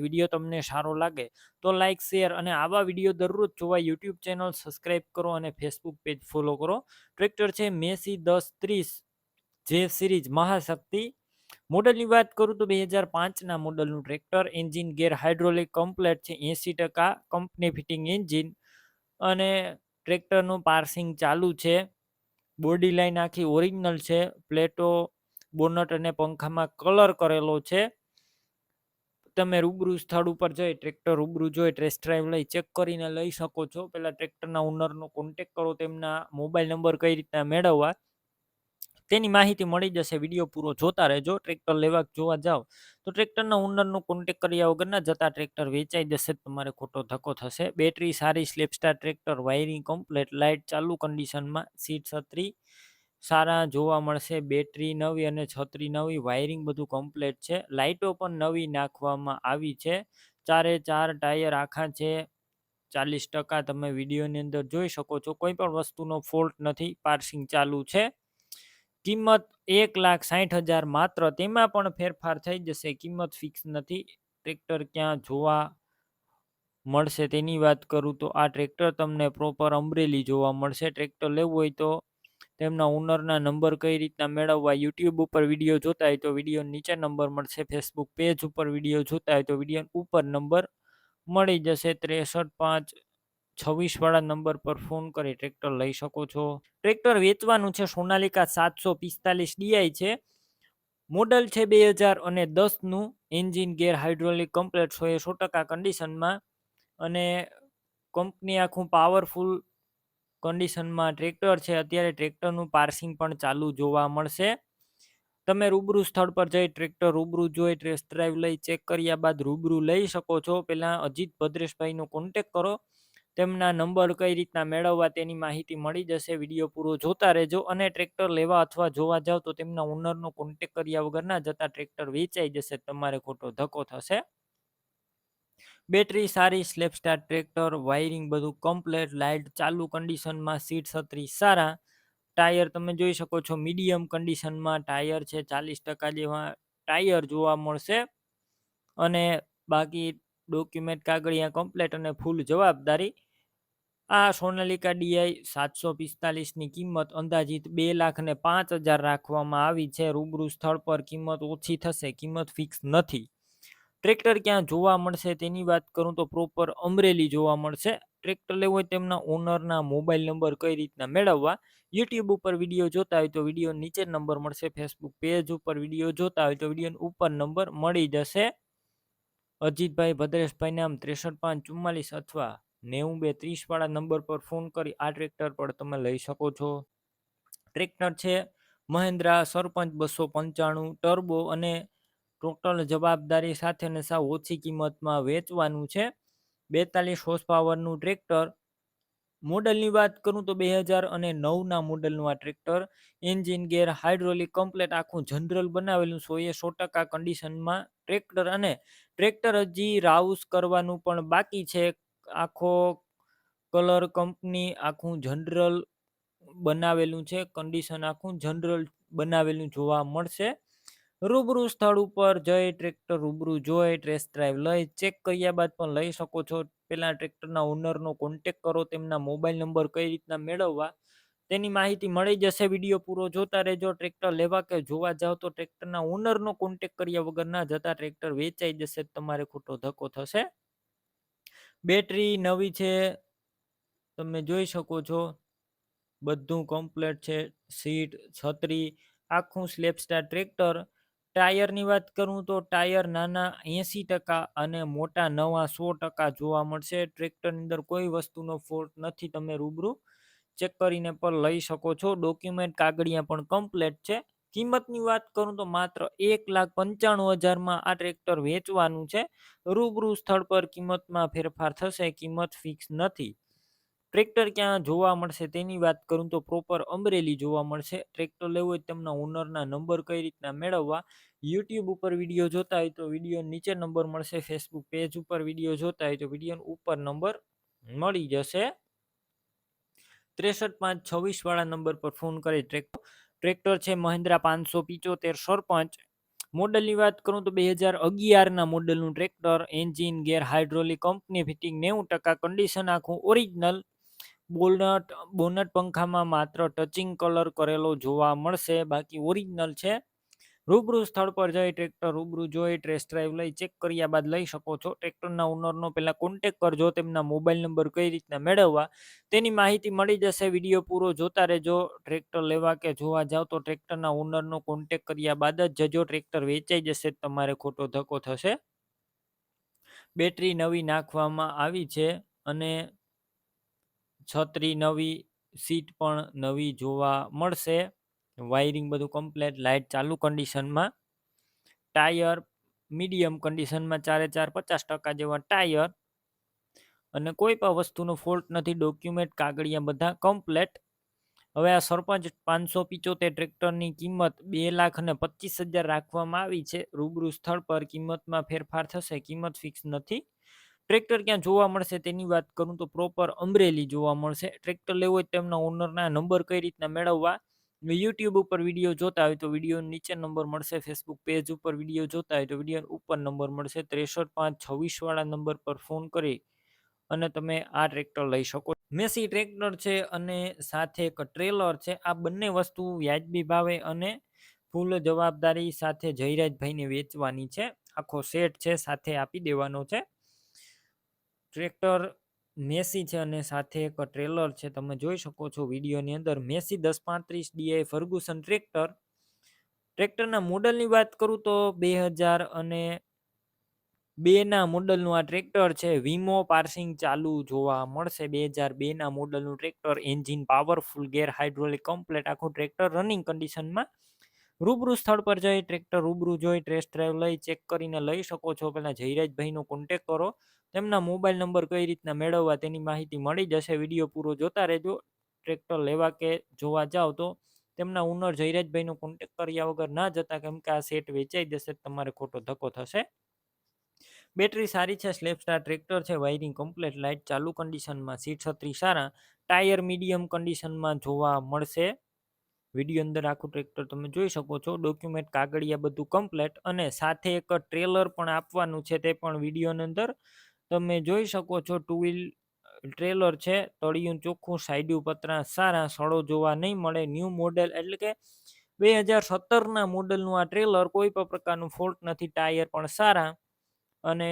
Video તમને સારો લાગે તો લાઇક શેર અને આવા વિડીયો દરરોજ જોવા યુટ્યુબ ચેનલ સબસ્ક્રાઈબ કરો અને ફેસબુક પેજ ફોલો કરો. ટ્રેક્ટર છે મેસી 1030 જે સિરીઝ મહાશક્તિ. મોડલની વાત કરું તો 2005ના મોડલનું tractor. Engine gear hydraulic complete છે, 80% કંપની ફિટિંગ એન્જિન અને ટ્રેક્ટરનું પાર્સિંગ ચાલુ છે. બોડી લાઈન આખી ઓરિજિનલ છે. પ્લેટો, બોનટ અને પંખામાં કલર કરેલો છે. તમે રૂબરૂ સ્થળ ઉપર જઈ ટ્રેક્ટર રૂબરૂ જોઈ ટેસ્ટ ડ્રાઈવ લઈ ચેક કરીને લઈ શકો છો. પહેલા ટ્રેક્ટરના ઓનરનો કોન્ટેક કરો, તેમના મોબાઈલ નંબર કઈ રીતના મેળવવા તેની માહિતી મળી જશે. વિડીયો પૂરો જોતા રહેજો. ટ્રેક્ટર લેવા જોવા જાઓ તો ટ્રેક્ટરના ઓનરનો કોન્ટેક કર્યા વગર ના જતા ટ્રેક્ટર વેચાઈ જશે, તમારે ખોટો ધક્કો થશે. બેટરી સારી, સ્લેપસ્ટાર ટ્રેક્ટર, વાયરિંગ કમ્પ્લેટ, લાઇટ ચાલુ કન્ડિશનમાં, સીટ છત્રી સારા જોવા મળશે. બેટરી નવી અને છત્રી નવી, વાયરિંગ બધું કમ્પ્લેટ છે. લાઇટો પણ નવી નાખવામાં આવી છે. 4 ટાયર આખા છે. 40% તમે વિડીયોની અંદર જોઈ શકો છો. કોઈ પણ વસ્તુનો ફોલ્ટ નથી. પાર્સિંગ ચાલુ છે. કિંમત 1,60,000 માત્ર. તેમાં પણ ફેરફાર થઈ જશે, કિંમત ફિક્સ નથી. ટ્રેક્ટર ક્યાં જોવા મળશે તેની વાત કરું તો આ ટ્રેક્ટર તમને પ્રોપર અમરેલી જોવા મળશે. ટ્રેક્ટર લેવું હોય તો તેમના ઓનરના નંબર કઈ રીતના મેળવવા, યુટ્યુબ ઉપર વિડીયો જોતા હોય તો વિડીયો નીચે નંબર મળશે. ફેસબુક પેજ ઉપર વિડીયો જોતા હોય તો વિડીયો ઉપર નંબર મળી જશે. 63,526 વાળા નંબર પર ફોન કરી ટ્રેક્ટર લઈ શકો છો. ટ્રેક્ટર વેચવાનું છે. સોનાલિકા 745 ડીઆઈ છે. મોડલ છે 2010નું. એન્જિન ગેર હાઇડ્રોલિક કમ્પ્લેટ 100% કન્ડિશનમાં અને કંપની આખું પાવરફુલ કન્ડિશનમાં ટ્રેક્ટર છે. અત્યારે ટ્રેક્ટરનું પાર્સિંગ પણ ચાલુ જોવા મળશે. તમે રૂબરૂ સ્થળ પર જઈ ટ્રેક્ટર રૂબરૂ જોઈ ટેસ્ટ ડ્રાઈવ લઈ ચેક કર્યા બાદ રૂબરૂ લઈ શકો છો. પહેલા અજીત ભદ્રેશભાઈનો કોન્ટેક કરો, તેમના નંબર કઈ રીતના મેળવવા તેની માહિતી મળી જશે. વિડીયો પૂરો જોતા રહેજો. અને ટ્રેક્ટર લેવા અથવા જોવા જાવ તો તેમના ઓનરનો કોન્ટેક કર્યા વગર ના જતા ટ્રેક્ટર વેચાઈ જશે, તમારે ખોટો ધક્કો થશે. બેટરી સારી, સ્લેપસ્ટાર ટ્રેક્ટર, વાયરિંગ બધું કમ્પ્લેટ, લાઇટ ચાલુ કન્ડિશનમાં, સીટ છત્રી સારા, ટાયર તમે જોઈ શકો છો મીડિયમ કન્ડિશનમાં ટાયર છે. 40% જેવા ટાયર જોવા મળશે અને બાકી ડોક્યુમેન્ટ કાગળિયા કમ્પ્લેટ અને ફૂલ જવાબદારી. આ સોનાલિકા ડીઆઈ 745ની કિંમત અંદાજિત 2,05,000 રાખવામાં આવી છે. રૂબરૂ સ્થળ પર કિંમત ઓછી થશે, કિંમત ફિક્સ નથી. ટ્રેક્ટર ક્યાં જોવા મળશે તેની વાત કરું તો પ્રોપર અમરેલી જોવા મળશે. ટ્રેક્ટર લેવું હોય તેમના ઓનરના મોબાઈલ નંબર કઈ રીતના મેળવવા, યુટ્યુબ ઉપર વિડીયો જોતા હોય તો વિડીયો નીચે નંબર મળશે. ફેસબુક પેજ ઉપર વિડીયો જોતા હોય તો વિડીયો ઉપર નંબર મળી જશે. અજીતભાઈ ભદ્રેશભાઈ નામ 63,544 અથવા 9230 વાળા નંબર પર ફોન કરી આ ટ્રેક્ટર પર તમે લઈ શકો છો. ટ્રેક્ટર છે મહિન્દ્રા સરપંચ 295 ટર્બો અને ટોટલ જવાબદારી સાથે ને સાવ ઓછી કિંમતમાં વેચવાનું છે. 42 હોર્સ પાવરનું ટ્રેક્ટર. મોડલની વાત કરું તો 2009ના મોડલનું આ tractor. Engine gear hydraulic complete આખું જનરલ બનાવેલું 100% કન્ડિશનમાં ટ્રેક્ટર અને ટ્રેક્ટર હજી રાઉસ કરવાનું પણ બાકી છે. આખો કલર કંપની આખું જનરલ બનાવેલું છે. કન્ડિશન આખું જનરલ બનાવેલું જોવા મળશે. રૂબરૂ સ્થળ ઉપર જઈ ટ્રેક્ટર રૂબરૂ જોઈ ટેસ્ટ ડ્રાઈવ લઈ ચેક કર્યા બાદ પણ લઈ શકો છો. પહેલા ટ્રેક્ટરના ઓનરનો કોન્ટેક કરો, તેમના મોબાઈલ નંબર કઈ રીતના મેળવવા તેની માહિતી મળી જશે. વિડીયો પૂરો જોતા રહેજો. ટ્રેક્ટર લેવા કે જોવા જાવ તો ટ્રેક્ટરના ઓનરનો કોન્ટેક કર્યા વગર ના જતા ટ્રેક્ટર વેચાઈ જશે, તમારે ખોટો ધક્કો થશે. બેટરી નવી છે, તમે જોઈ શકો છો બધું કમ્પ્લેટ છે. સીટ છત્રી આખું સ્લેપસ્ટાર ટ્રેક્ટર. ટાયરની વાત કરું તો ટાયર નાના 80% અને મોટા નવા 100% જોવા મળશે. ટ્રેક્ટરની અંદર કોઈ વસ્તુનો ફોલ્ટ નથી, તમે રૂબરૂ ચેક કરીને પણ લઈ શકો છો. ડોક્યુમેન્ટ કાગળિયા પણ કમ્પ્લેટ છે. કિંમતની વાત કરું તો માત્ર 1,95,000માં આ ટ્રેક્ટર વેચવાનું છે. રૂબરૂ સ્થળ પર કિંમતમાં ફેરફાર થશે, કિંમત ફિક્સ નથી. ટ્રેક્ટર ક્યાં જોવા મળશે તેની વાત કરું તો પ્રોપર અમરેલી જોવા મળશે. ટ્રેક્ટર લેવું હોય તેમના ઓનરના નંબર કઈ રીતના મેળવવા, યુટ્યુબ ઉપર વિડીયો જોતા હોય તો વિડીયો નીચે નંબર મળશે. ફેસબુક પેજ ઉપર વિડીયો જોતા હોય તો વિડીયો ઉપર નંબર મળી જશે. 63,526 વાળા નંબર પર ફોન કરી ટ્રેક્ટર છે મહિન્દ્રા 575 સરપંચ મોડલની વાત કરું તો 2011ના મોડલનું tractor, engine, gear, hydraulic, company fitting 90% condition, આખું ઓરિજિનલ. બોનટ પંખામાં માત્ર ટચિંગ કલર કરેલો જોવા મળશે, બાકી ઓરિજિનલ છે. રૂબરૂ સ્થળ પર જઈ ટ્રેક્ટર રૂબરૂ જોઈ ટેસ્ટ ડ્રાઈવ લઈ ચેક કર્યા બાદ લઈ શકો છો. ટ્રેક્ટરના ઓનરનો પહેલા કોન્ટેક કરજો. તેમના મોબાઈલ નંબર કઈ રીતના મેળવવા તેની માહિતી મળી જશે. વિડીયો પૂરો જોતા રહેજો. ટ્રેક્ટર લેવા કે જોવા જાવ તો ટ્રેક્ટરના ઓનરનો કોન્ટેક કર્યા બાદ જ જજો. ટ્રેક્ટર વેચાઈ જશે, તમારે ખોટો ધક્કો થશે. બેટરી નવી નાખવામાં આવી છે અને છત્રી નવી, સીટ પણ નવી જોવા મળશે. વાયરિંગ બધું કમ્પ્લેટ, લાઇટ ચાલુ કન્ડિશનમાં. ટાયર મીડિયમ કન્ડિશનમાં, 4 50% જેવા ટાયર અને કોઈ પણ વસ્તુનો ફોલ્ટ નથી. ડોક્યુમેન્ટ કાગળિયા બધા કમ્પ્લેટ. હવે આ સરપંચ 575 ટ્રેક્ટરની કિંમત 2,25,000 રાખવામાં આવી છે. રૂબરૂ સ્થળ પર કિંમતમાં ફેરફાર થશે, કિંમત ફિક્સ નથી. ટ્રેક્ટર ક્યાં જોવા મળશે તેની વાત કરું તો પ્રોપર અમરેલી જોવા મળશે. ટ્રેક્ટર લેવું હોય તેમના ઓનરના નંબર કઈ રીતના મેળવવા, યુટ્યુબ ઉપર વિડીયો જોતા હોય તો વિડીયો નીચે નંબર મળશે. ફેસબુક પેજ ઉપર વિડીયો જોતા હોય તો વિડીયો ઉપર નંબર મળશે. 63 5 26 વાળા નંબર પર ફોન કરી અને તમે આ ટ્રેક્ટર લઈ શકો. મેસી ટ્રેક્ટર છે અને સાથે એક ટ્રેલર છે. આ બંને વસ્તુ વ્યાજબી ભાવે અને ફૂલ જવાબદારી સાથે જયરાજભાઈને વેચવાની છે. આખો સેટ છે, સાથે આપી દેવાનો છે. ટ્રેક્ટર મેસી છે અને સાથે એક ટ્રેલર છે. તમે જોઈ શકો છો વિડીયોની અંદર. Massey 1035 DI Ferguson tractor. ટ્રેક્ટરના મોડલની વાત કરું તો 2002ના મોડલનું આ ટ્રેક્ટર છે. વીમો પાર્સિંગ ચાલુ જોવા મળશે. 2002ના મોડલનું tractor, engine powerful, gear hydraulic complete, આખું ટ્રેક્ટર રનિંગ કન્ડિશનમાં. રૂબરૂ સ્થળ પર જઈ ટ્રેક્ટર રૂબરૂ જોઈ ટેસ્ટ ડ્રાઈવ લઈ ચેક કરીને લઈ શકો છો. પહેલાં જયરાજભાઈનો કોન્ટેક કરો. તેમના મોબાઈલ નંબર કઈ રીતના મેળવવા તેની માહિતી મળી જશે. વિડીયો પૂરો જોતા રહેજો. ટ્રેક્ટર લેવા કે જોવા જાઓ તો તેમના ઓનર જયરાજભાઈનો કોન્ટેક કર્યા વગર ના જતા, કેમ કે આ સેટ વેચાઈ જશે, તમારે ખોટો ધક્કો થશે. બેટરી સારી છે, સ્લેપ સ્ટાર ટ્રેક્ટર છે. વાયરિંગ કમ્પ્લેટ, લાઇટ ચાલુ કન્ડિશનમાં, સીટ છત્રી સારા, ટાયર મીડિયમ કન્ડિશનમાં જોવા મળશે. વિડીયો અંદર આખું ટ્રેક્ટર તમે જોઈ શકો છો. ડોક્યુમેન્ટ કાગળિયા બધું કમ્પ્લેટ અને સાથે એક ટ્રેલર પણ આપવાનું છે, તે પણ વિડીયોની અંદર તમે જોઈ શકો છો. 2 વ્હીલ ટ્રેલર છે. તળિયું ચોખ્ખું, સાઈડ પતરા સારા, સડો જોવા નહીં મળે. ન્યૂ મોડેલ એટલે કે 2017ના મોડલનું આ ટ્રેલર, કોઈ પણ પ્રકારનું ફોલ્ટ નથી. ટાયર પણ સારા અને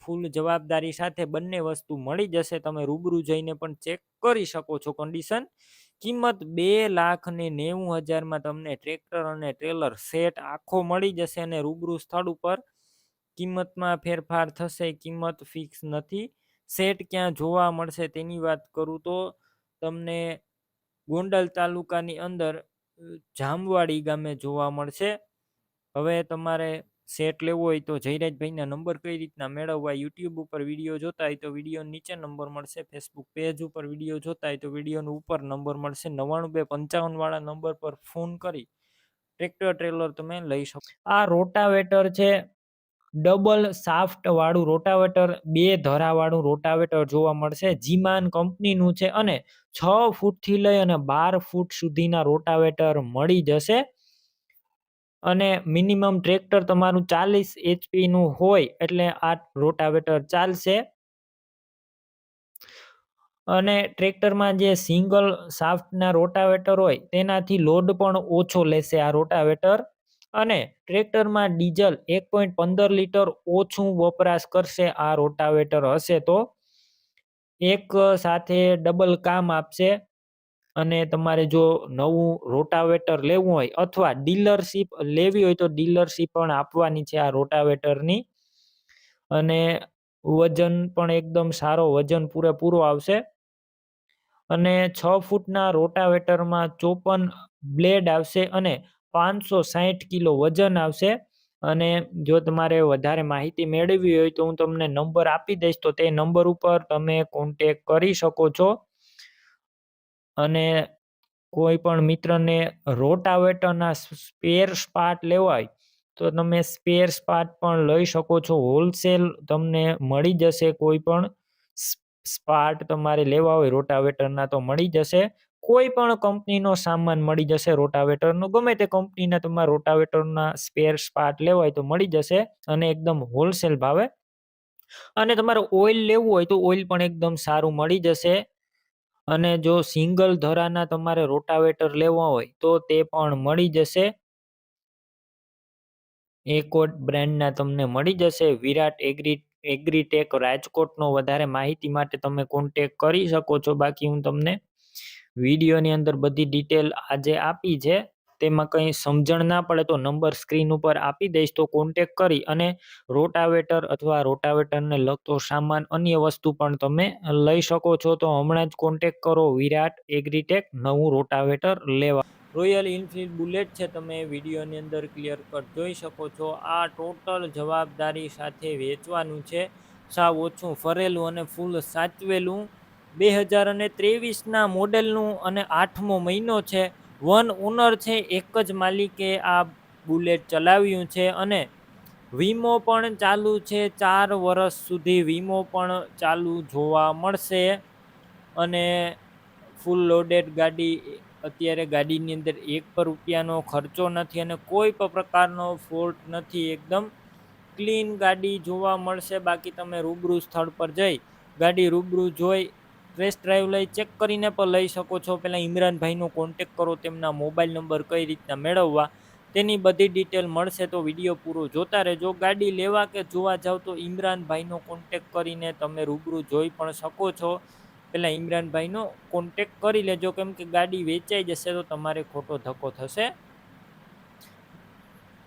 ફૂલ જવાબદારી સાથે બંને વસ્તુ મળી જશે. તમે રૂબરૂ જઈને પણ ચેક કરી શકો છો કન્ડિશન. કિંમત 2,90,000માં તમને ટ્રેક્ટર અને ટ્રેલર સેટ આખો મળી જશે અને રૂબરૂ સ્થળ ઉપર કિંમતમાં ફેરફાર થશે, કિંમત ફિક્સ નથી. સેટ ક્યાં જોવા મળશે તેની વાત કરું તો તમને ગોંડલ તાલુકાની અંદર જામવાડી ગામે જોવા મળશે. હવે તમારે સેટ લેવો હોય તો જયરાજભાઈના નંબર કઈ રીતના મેળવવા, યુટ્યુબ ઉપર વિડીયો જોતા હોય તો વિડીયો નીચે નંબર મળશે. ફેસબુક પેજ ઉપર વિડીયો જોતા હોય તો વિડીયોનો ઉપર નંબર મળશે. 99 255 વાળા નંબર પર ફોન કરી ટ્રેક્ટર ટ્રેલર તમે લઈ શકો. આ રોટાવેટર છે, ડબલ સાફ્ટ વાળું રોટાવેટર, 2 ધરાવાળું રોટાવેટર જોવા મળશે. જીમાન કંપનીનું છે અને 6 ફૂટથી લઈ અને 12 ફૂટ સુધીના રોટાવેટર મળી જશે. અને મિનિમમ ટ્રેક્ટર તમારું 40 HP નું હોય એટલે આ રોટાવેટર ચાલશે. અને ટ્રેક્ટરમાં જે સિંગલ શાફ્ટના રોટાવેટર હોય તેનાથી લોડ પણ ઓછો લેશે આ રોટાવેટર. અને ટ્રેક્ટરમાં ડીઝલ 1.15 લીટર ઓછું વપરાશ કરશે આ રોટાવેટર હશે તો. એક સાથે ડબલ કામ આપશે. અને તમારે જો નવું રોટાવેટર લેવું હોય અથવા ડીલરશીપ લેવી હોય તો ડીલરશીપ પણ આપવાની છે આ રોટાવેટરની. અને વજન પણ એકદમ સારો, વજન પૂરેપૂરો આવશે. અને 6 ફૂટના રોટાવેટરમાં 54 બ્લેડ આવશે અને 560 કિલો વજન આવશે. અને જો તમારે વધારે માહિતી મેળવવી હોય તો હું તમને નંબર આપી દઈશ, તો તે નંબર ઉપર તમે કોન્ટેક કરી શકો છો. અને કોઈ પણ મિત્રને રોટાવેટરના સ્પેર પાર્ટ લેવા હોય તો તમે સ્પેર પાર્ટ પણ લઈ શકો છો. હોલસેલ તમને મળી જશે. કોઈ પણ પાર્ટ તમારે લેવા હોય રોટાવેટરના તો મળી જશે. કોઈ પણ કંપનીનો સામાન મળી જશે રોટાવેટરનો. ગમે તે કંપનીના તમારા રોટાવેટરના સ્પેર્સ પાર્ટ લેવા હોય તો મળી જશે અને એકદમ હોલસેલ ભાવે. અને તમારે ઓઇલ લેવું હોય તો ઓઇલ પણ એકદમ સારું મળી જશે. અને જો સિંગલ ધરાના તમારે રોટાવેટર લેવા હોય તો તે પણ મળી જશે. એકોટ બ્રાન્ડના તમને મળી જશે. વિરાટ એગ્રીટેક રાજકોટનો. વધારે માહિતી માટે તમે કોન્ટેક કરી શકો છો. બાકી હું તમને વિડીયોની અંદર બધી ડિટેલ આજે આપી છે. તેમાં કંઈ સમજણ ના પડે તો નંબર સ્ક્રીન ઉપર આપી દઈશ, તો કોન્ટેક કરી અને રોટાવેટર અથવા રોટાવેટરને લગતો સામાન અન્ય વસ્તુ પણ તમે લઈ શકો છો. તો હમણાં જ કોન્ટેક કરો વિરાટ એગ્રીટેક નવું રોટાવેટર લેવા. રોયલ એનફિલ્ડ બુલેટ છે, તમે વિડીયોની અંદર ક્લિયર કટ જોઈ શકો છો. આ ટોટલ જવાબદારી સાથે વેચવાનું છે. સાવ ઓછું ફરેલું અને ફૂલ સાચવેલું 2023ના મોડેલનું અને 8મો મહિનો છે. વન ઓનર છે, એક જ માલિકે આ બુલેટ ચલાવ્યું છે. અને વીમો પણ ચાલુ છે. 4 વર્ષ સુધી વીમો પણ ચાલુ જોવા મળશે. અને ફૂલ લોડેડ ગાડી. અત્યારે ગાડીની અંદર ₹1 ખર્ચો નથી અને કોઈ પણ પ્રકારનો ફોલ્ટ નથી. એકદમ ક્લીન ગાડી જોવા મળશે. બાકી તમે રૂબરૂ સ્થળ પર જઈ ગાડી રૂબરૂ જોઈ ટેસ્ટ ડ્રાઈવ લઈ ચેક કરીને પણ લઈ શકો છો. પહેલાં ઇમરાનભાઈનો કોન્ટેક કરો. તેમના મોબાઈલ નંબર કઈ રીતના મેળવવા તેની બધી ડિટેલ મળશે. તો વિડીયો પૂરો જોતા રહેજો. ગાડી લેવા કે જોવા જાવ તો ઇમરાનભાઈનો કોન્ટેક કરીને તમે રૂબરૂ જોઈ પણ શકો છો. પહેલાં ઇમરાનભાઈનો કોન્ટેક કરી લેજો, કેમ કે ગાડી વેચાઈ જશે તો તમારે ખોટો ધક્કો થશે.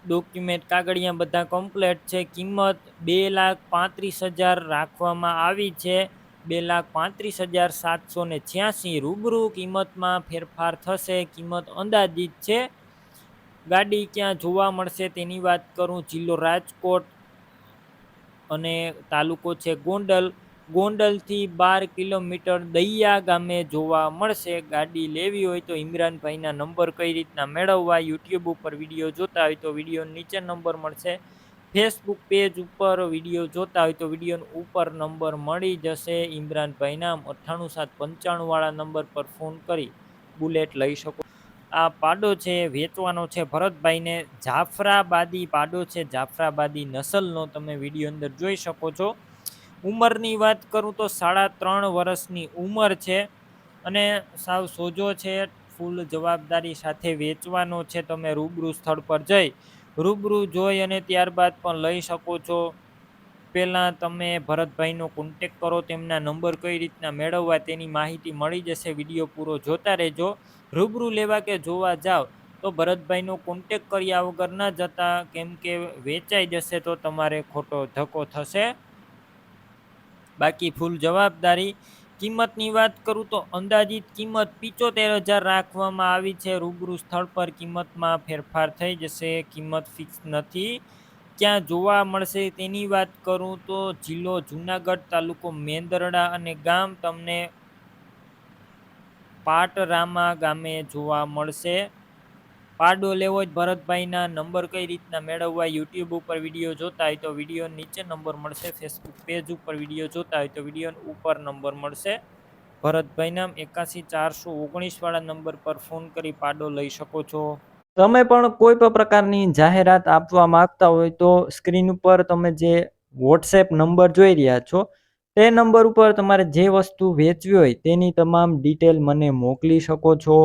ડોક્યુમેન્ટ કાગળિયા બધા કમ્પ્લેટ છે. કિંમત 2,35,000 રાખવામાં આવી છે. 2,35,786. રૂબરૂ કિંમતમાં ફેરફાર થશે. કિંમત અંદાજિત છે. ગાડી ક્યાં જોવા મળશે તેની વાત કરું. જિલ્લો રાજકોટ અને તાલુકો છે ગોંડલ. ગોંડલથી 12 કિલોમીટર દૈયા ગામે જોવા મળશે. ગાડી લેવી હોય તો ઇમરાનભાઈના નંબર કઈ રીતના મેળવવા, યુટ્યુબ ઉપર વિડીયો જોતા હોય તો વિડીયો નીચે નંબર મળશે. ફેસબુક પેજ ઉપર વિડીયો જોતા હોય તો વિડીયો ઉપર નંબર મળી જશે. ઇમરાનભાઈના 98,795 વાળા નંબર પર ફોન કરી બુલેટ લઈ શકો. આ પાડો છે વેચવાનો છે ભરતભાઈને. જાફરાબાદી પાડો છે, જાફરાબાદી નસલનો. તમે વિડીયો અંદર જોઈ શકો છો. ઉંમરની વાત કરું તો 3.5 વર્ષની ઉંમર છે અને સાવ સોજો છે. ફૂલ જવાબદારી સાથે વેચવાનો છે. તમે રૂબરૂ સ્થળ પર જઈ રૂબરૂ જોઈ અને ત્યારબાદ પણ લઈ શકો છો. પહેલાં તમે ભરતભાઈનો કોન્ટેક કરો. તેમના નંબર કઈ રીતના મેળવવા તેની માહિતી મળી જશે. વિડીયો પૂરો જોતા રહેજો. રૂબરૂ લેવા કે જોવા જાવ તો ભરતભાઈનો કોન્ટેક કર્યા વગર ન જતા, કેમ કે વેચાઈ જશે તો તમારે ખોટો ધક્કો થશે. બાકી ફૂલ જવાબદારી. કિંમતની વાત કરું તો અંદાજિત કિંમત 75,000 રાખવામાં આવી છે. રૂબરૂ સ્થળ પર કિંમતમાં ફેરફાર થઈ જશે. કિંમત ફિક્સ નથી. ક્યાં જોવા મળશે તેની વાત કરું તો જિલ્લો જુનાગઢ, તાલુકો મેંદરડા અને ગામ તમને પાટરામા ગામે જોવા મળશે. પાડો લેવો જ ભરતભાઈના નંબર કઈ રીતના મેળવવા, યુટ્યુબ ઉપર વિડીયો જોતા હોય તો વિડીયો નીચે નંબર મળશે. ફેસબુક પેજ ઉપર વિડીયો જોતા હોય તો વિડીયો ઉપર નંબર મળશે. ભરતભાઈના 81,419 વાળા નંબર પર ફોન કરી પાડો લઈ શકો છો. તમે પણ કોઈ પણ પ્રકારની જાહેરાત આપવા માંગતા હોય તો સ્ક્રીન ઉપર તમે જે વોટ્સએપ નંબર જોઈ રહ્યા છો તે નંબર ઉપર તમારે જે વસ્તુ વેચવી હોય તેની તમામ ડિટેલ મને મોકલી શકો છો.